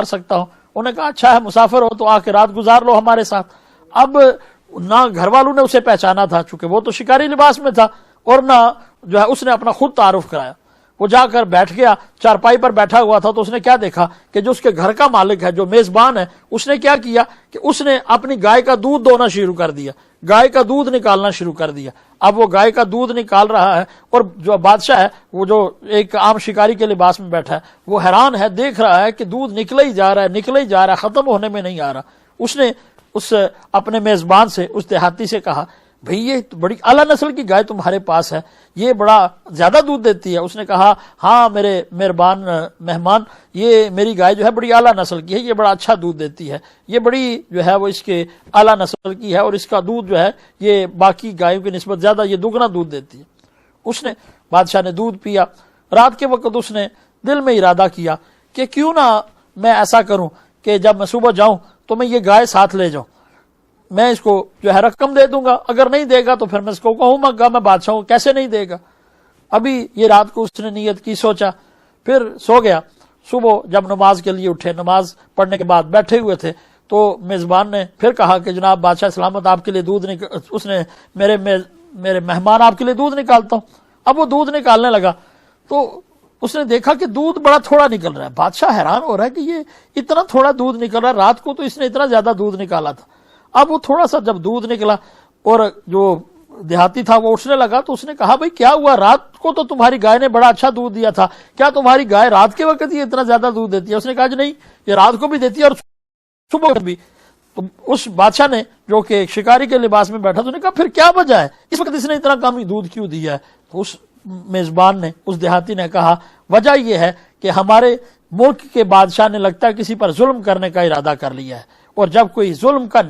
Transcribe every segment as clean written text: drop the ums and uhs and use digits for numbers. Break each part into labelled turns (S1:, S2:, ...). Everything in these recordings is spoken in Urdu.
S1: سکتا ہوں. انہوں نے کہا اچھا ہے مسافر ہو تو آ کے رات گزار لو ہمارے ساتھ. اب نہ گھر والوں نے اسے پہچانا تھا چونکہ وہ تو شکاری لباس میں تھا، اور نہ جو ہے اس نے اپنا خود تعارف کرایا. وہ جا کر بیٹھ گیا، چارپائی پر بیٹھا ہوا تھا، تو اس نے کیا دیکھا کہ جو اس کے گھر کا مالک ہے، جو میزبان ہے، اس نے کیا کیا کہ اس نے اپنی گائے کا دودھ دونا شروع کر دیا، گائے کا دودھ نکالنا شروع کر دیا. اب وہ گائے کا دودھ نکال رہا ہے، اور جو بادشاہ ہے وہ جو ایک عام شکاری کے لباس میں بیٹھا ہے وہ حیران ہے، دیکھ رہا ہے کہ دودھ نکلا ہی جا رہا ہے، نکلا ہی جا رہا ہے، ختم ہونے میں نہیں آ رہا. اس نے اس اپنے میزبان سے، اس دیہاتی سے کہا بھئی یہ بڑی اعلیٰ نسل کی گائے تمہارے پاس ہے، یہ بڑا زیادہ دودھ دیتی ہے. اس نے کہا ہاں میرے مہربان مہمان، یہ میری گائے جو ہے بڑی اعلیٰ نسل کی ہے، یہ بڑا اچھا دودھ دیتی ہے، یہ بڑی جو ہے وہ اس کے اعلیٰ نسل کی ہے، اور اس کا دودھ جو ہے یہ باقی گایوں کی نسبت زیادہ، یہ دگنا دودھ دیتی ہے. اس نے بادشاہ نے دودھ پیا. رات کے وقت اس نے دل میں ارادہ کیا کہ کیوں نہ میں ایسا کروں کہ جب میں صبح جاؤں تو میں یہ گائے ساتھ لے جاؤں، میں اس کو جو ہے رقم دے دوں گا، اگر نہیں دے گا تو پھر میں اس کو کہوں گا میں بادشاہ ہوں، کیسے نہیں دے گا. ابھی یہ رات کو اس نے نیت کی، سوچا، پھر سو گیا. صبح جب نماز کے لیے اٹھے، نماز پڑھنے کے بعد بیٹھے ہوئے تھے تو میزبان نے پھر کہا کہ جناب بادشاہ سلامت، آپ کے لیے دودھ اس نے میرے مہمان آپ کے لیے دودھ نکالتا ہوں. اب وہ دودھ نکالنے لگا تو اس نے دیکھا کہ دودھ بڑا تھوڑا نکل رہا ہے. بادشاہ حیران ہو رہا ہے کہ یہ اتنا تھوڑا دودھ نکل رہا ہے، رات کو تو اس نے اتنا زیادہ دودھ نکالا تھا. اب وہ تھوڑا سا جب دودھ نکلا اور جو دیہاتی تھا وہ اٹھنے لگا تو اس نے کہا بھئی کیا ہوا، رات کو تو تمہاری گائے نے بڑا اچھا دودھ دیا تھا، کیا تمہاری گائے رات کے وقت یہ اتنا زیادہ دودھ دیتی ہے؟ اس نے کہا جی نہیں، یہ رات کو بھی دیتی ہے اور صبح بھی. تو اس بادشاہ نے جو کہ شکاری کے لباس میں بیٹھا تو نے کہا پھر کیا وجہ ہے اس وقت اس نے اتنا کم دودھ کیوں دیا ہے؟ تو اس میزبان نے، اس دیہاتی نے کہا وجہ یہ ہے کہ ہمارے ملک کے بادشاہ نے لگتا ہے کسی پر ظلم کرنے کا ارادہ کر لیا ہے، اور جب کوئی ظلم کا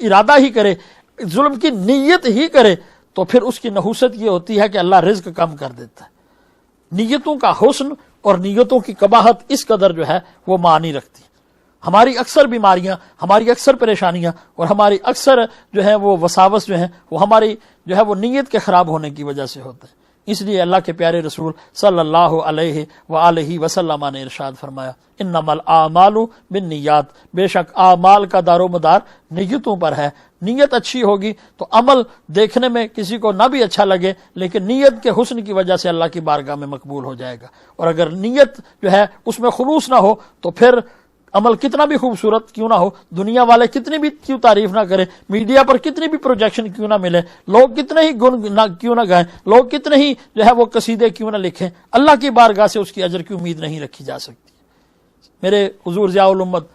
S1: ارادہ ہی کرے، ظلم کی نیت ہی کرے، تو پھر اس کی نحوست یہ ہوتی ہے کہ اللہ رزق کم کر دیتا ہے. نیتوں کا حسن اور نیتوں کی قباحت اس قدر جو ہے وہ معنی رکھتی ہے. ہماری اکثر بیماریاں، ہماری اکثر پریشانیاں اور ہماری اکثر جو ہے وہ وساوس جو ہیں وہ ہماری جو ہے وہ نیت کے خراب ہونے کی وجہ سے ہوتا ہے. اس لیے اللہ کے پیارے رسول صلی اللہ علیہ وآلہ وسلم نے ارشاد فرمایا انما الاعمال بالنیات، بے شک اعمال کا دار و مدار نیتوں پر ہے. نیت اچھی ہوگی تو عمل دیکھنے میں کسی کو نہ بھی اچھا لگے لیکن نیت کے حسن کی وجہ سے اللہ کی بارگاہ میں مقبول ہو جائے گا. اور اگر نیت جو ہے اس میں خلوص نہ ہو تو پھر عمل کتنا بھی خوبصورت کیوں نہ ہو، دنیا والے کتنی بھی کیوں تعریف نہ کریں، میڈیا پر کتنی بھی پروجیکشن کیوں نہ ملے، لوگ کتنے ہی گن کیوں نہ گائیں، لوگ کتنے ہی جو ہے وہ قصیدے کیوں نہ لکھیں، اللہ کی بارگاہ سے اس کی اجر کی امید نہیں رکھی جا سکتی. میرے حضور ضیاء الامت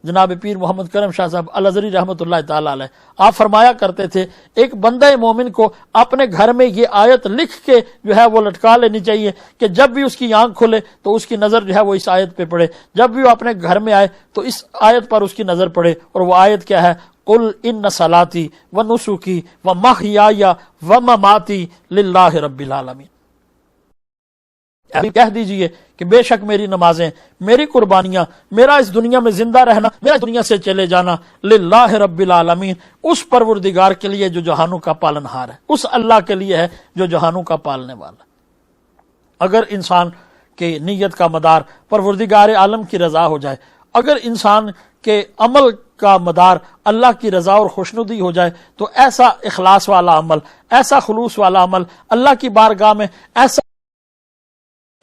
S1: جناب پیر محمد کرم شاہ صاحب الازہری رحمۃ اللہ تعالی علیہ، آپ فرمایا کرتے تھے ایک بندہ مومن کو اپنے گھر میں یہ آیت لکھ کے جو ہے وہ لٹکا لینی چاہیے کہ جب بھی اس کی آنکھ کھلے تو اس کی نظر جو ہے وہ اس آیت پہ پڑے، جب بھی وہ اپنے گھر میں آئے تو اس آیت پر اس کی نظر پڑے. اور وہ آیت کیا ہے؟ قل ان صلاتی و نسکی و محیای و مماتی للہ رب العالمین. ابھی کہہ دیجئے کہ بے شک میری نمازیں، میری قربانیاں، میرا اس دنیا میں زندہ رہنا، میرا دنیا سے چلے جانا للہ رب العالمین، اس پروردگار کے لیے جو جہانوں کا پالن ہار ہے، اس اللہ کے لیے ہے جو جہانوں کا پالنے والا. اگر انسان کے نیت کا مدار پروردگار عالم کی رضا ہو جائے، اگر انسان کے عمل کا مدار اللہ کی رضا اور خوشنودی ہو جائے تو ایسا اخلاص والا عمل، ایسا خلوص والا عمل اللہ کی بارگاہ میں ایسا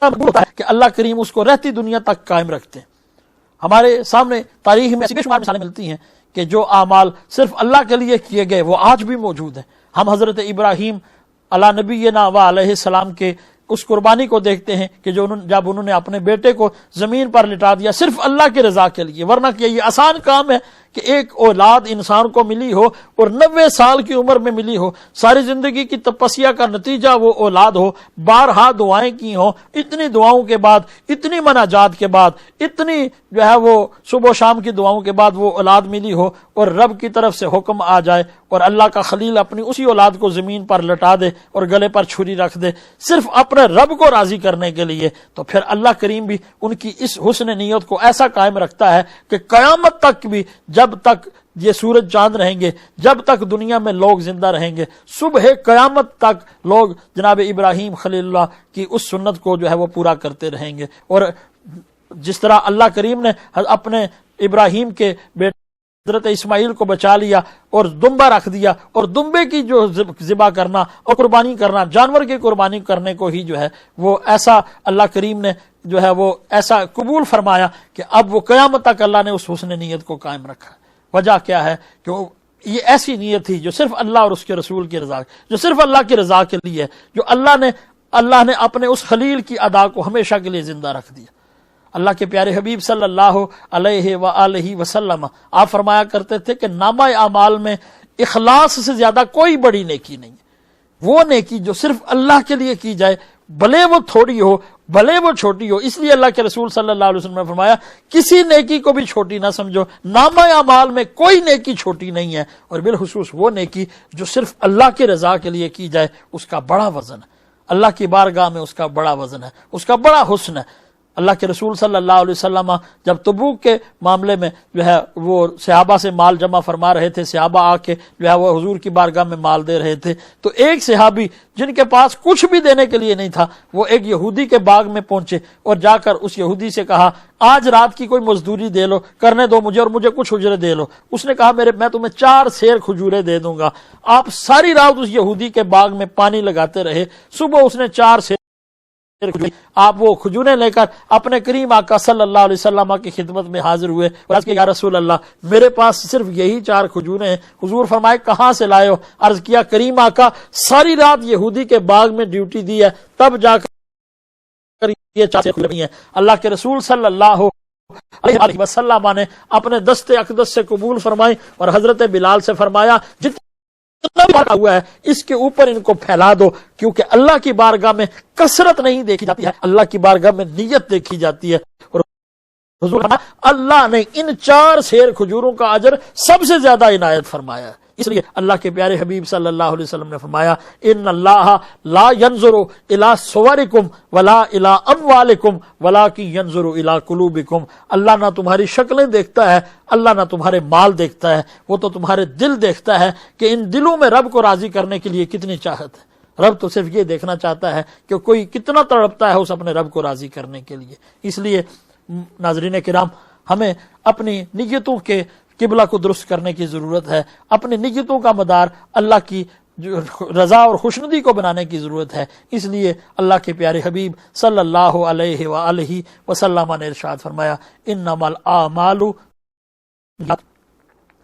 S1: ہوتا ہے کہ اللہ کریم اس کو رہتی دنیا تک قائم رکھتے ہیں. ہمارے سامنے تاریخ میں ایسی بے شمار مثالیں ملتی ہیں کہ جو اعمال صرف اللہ کے لیے کیے گئے وہ آج بھی موجود ہیں. ہم حضرت ابراہیم علی نبینا و علیہ السلام کے اس قربانی کو دیکھتے ہیں کہ جب انہوں نے اپنے بیٹے کو زمین پر لٹا دیا صرف اللہ کی رضا کے لیے، ورنہ کہ یہ آسان کام ہے کہ ایک اولاد انسان کو ملی ہو اور 90 سال کی عمر میں ملی ہو، ساری زندگی کی تپسیا کا نتیجہ وہ اولاد ہو، بارہا دعائیں کی ہوں، اتنی دعاؤں کے بعد، اتنی مناجات کے بعد، اتنی جو ہے وہ صبح و شام کی دعاؤں کے بعد وہ اولاد ملی ہو اور رب کی طرف سے حکم آ جائے اور اللہ کا خلیل اپنی اسی اولاد کو زمین پر لٹا دے اور گلے پر چھری رکھ دے صرف اپنے رب کو راضی کرنے کے لیے، تو پھر اللہ کریم بھی ان کی اس حسن نیت کو ایسا قائم رکھتا ہے کہ قیامت تک بھی، جب تک یہ سورج چاند رہیں گے، جب تک دنیا میں لوگ زندہ رہیں گے، صبح قیامت تک لوگ جناب ابراہیم خلیل اللہ کی اس سنت کو جو ہے وہ پورا کرتے رہیں گے. اور جس طرح اللہ کریم نے اپنے ابراہیم کے بیٹے حضرت اسماعیل کو بچا لیا اور دمبا رکھ دیا، اور دمبے کی جو ذبح کرنا اور قربانی کرنا، جانور کی قربانی کرنے کو ہی جو ہے وہ ایسا اللہ کریم نے جو ہے وہ ایسا قبول فرمایا کہ اب وہ قیامت تک اللہ نے اس حسن نیت کو قائم رکھا۔ وجہ کیا ہے کہ یہ ایسی نیت تھی جو صرف اللہ اور اس کے رسول کی رضا، جو صرف اللہ کی رضا کے لیے، جو اللہ نے اپنے اس خلیل کی ادا کو ہمیشہ کے لیے زندہ رکھ دیا۔ اللہ کے پیارے حبیب صلی اللہ علیہ وآلہ وسلم آپ فرمایا کرتے تھے کہ نامہ اعمال میں اخلاص سے زیادہ کوئی بڑی نیکی نہیں ہے۔ وہ نیکی جو صرف اللہ کے لیے کی جائے، بھلے وہ تھوڑی ہو بھلے وہ چھوٹی ہو، اس لیے اللہ کے رسول صلی اللہ علیہ وسلم نے فرمایا کسی نیکی کو بھی چھوٹی نہ سمجھو، نامہ اعمال میں کوئی نیکی چھوٹی نہیں ہے، اور بالخصوص وہ نیکی جو صرف اللہ کی رضا کے لیے کی جائے اس کا بڑا وزن ہے، اللہ کی بارگاہ میں اس کا بڑا وزن ہے، اس کا بڑا حسن ہے۔ اللہ کے رسول صلی اللہ علیہ وسلم جب تبوک کے معاملے میں جو ہے وہ صحابہ سے مال جمع فرما رہے تھے، صحابہ آ کے جو ہے وہ حضور کی بارگاہ میں مال دے رہے تھے، تو ایک صحابی جن کے پاس کچھ بھی دینے کے لیے نہیں تھا، وہ ایک یہودی کے باغ میں پہنچے اور جا کر اس یہودی سے کہا آج رات کی کوئی مزدوری دے لو، کرنے دو مجھے، اور مجھے کچھ اجرے دے لو۔ اس نے کہا میں تمہیں 4 سیر کھجورے دے دوں گا۔ آپ ساری رات اس یہودی کے باغ میں پانی لگاتے رہے، صبح اس نے 4 سیر آپ وہ کھجوریں لے کر اپنے کریم آقا صلی اللہ علیہ وسلم کی خدمت میں حاضر ہوئے اور عرض کیا یا رسول اللہ میرے پاس صرف یہی 4 کھجوریں ہیں۔ حضور فرمائے کہاں سے لائے ہو؟ عرض کیا کریم آقا ساری رات یہودی کے باغ میں ڈیوٹی دی ہے، تب جا کر یہ 4 کھجوریں ہیں۔ اللہ کے رسول صلی اللہ علیہ وسلم نے اپنے دست اقدس سے قبول فرمائی اور حضرت بلال سے فرمایا جتنا ہوا ہے اس کے اوپر ان کو پھیلا دو، کیونکہ اللہ کی بارگاہ میں کثرت نہیں دیکھی جاتی ہے، اللہ کی بارگاہ میں نیت دیکھی جاتی ہے۔ اور حضور اللہ نے ان 4 سیر کھجوروں کا اجر سب سے زیادہ عنایت فرمایا ہے، اس لیے اللہ کے پیارے حبیب صلی اللہ علیہ وسلم نے فرمایا ان اللہ لا ينظر الى صورکم ولا الى اموالکم ولکن ينظر الى قلوبکم۔ اللہ نہ تمہاری شکلیں دیکھتا ہے، اللہ نہ تمہارے مال دیکھتا ہے، وہ تو تمہارے دل دیکھتا ہے کہ ان دلوں میں رب کو راضی کرنے کے لیے کتنی چاہت ہے۔ رب تو صرف یہ دیکھنا چاہتا ہے کہ کوئی کتنا تڑپتا ہے اس اپنے رب کو راضی کرنے کے لیے۔ اس لیے ناظرین کرام ہمیں اپنی نیتوں کے قبلہ کو درست کرنے کی ضرورت ہے، اپنی نیتوں کا مدار اللہ کی رضا اور خوشنودی کو بنانے کی ضرورت ہے۔ اس لیے اللہ کے پیارے حبیب صلی اللہ علیہ وآلہ وسلم نے ارشاد فرمایا انما الاعمال،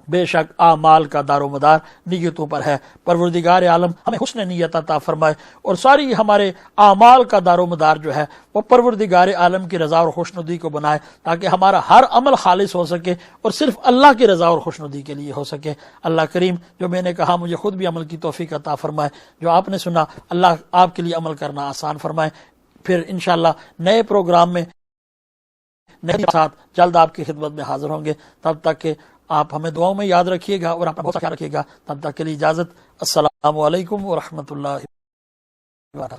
S1: بے شک اعمال کا دار و مدار نیتوں پر ہے۔ پروردگار عالم ہمیں حسن نیت عطا فرمائے اور ساری ہمارے اعمال کا دار و مدار جو ہے وہ پروردگار عالم کی رضا اور خوشنودی کو بنائے، تاکہ ہمارا ہر عمل خالص ہو سکے اور صرف اللہ کی رضا اور خوشنودی کے لیے ہو سکے۔ اللہ کریم جو میں نے کہا مجھے خود بھی عمل کی توفیق عطا فرمائے، جو آپ نے سنا اللہ آپ کے لیے عمل کرنا آسان فرمائے۔ پھر انشاءاللہ نئے پروگرام میں نئے ساتھ جلد آپ کی خدمت میں حاضر ہوں گے، تب تک کہ آپ ہمیں دعاؤں میں یاد رکھیے گا اور اپنا بہت خیال رکھیے گا۔ تب تک کے لیے اجازت، السلام علیکم ورحمۃ اللہ وبرکاتہ۔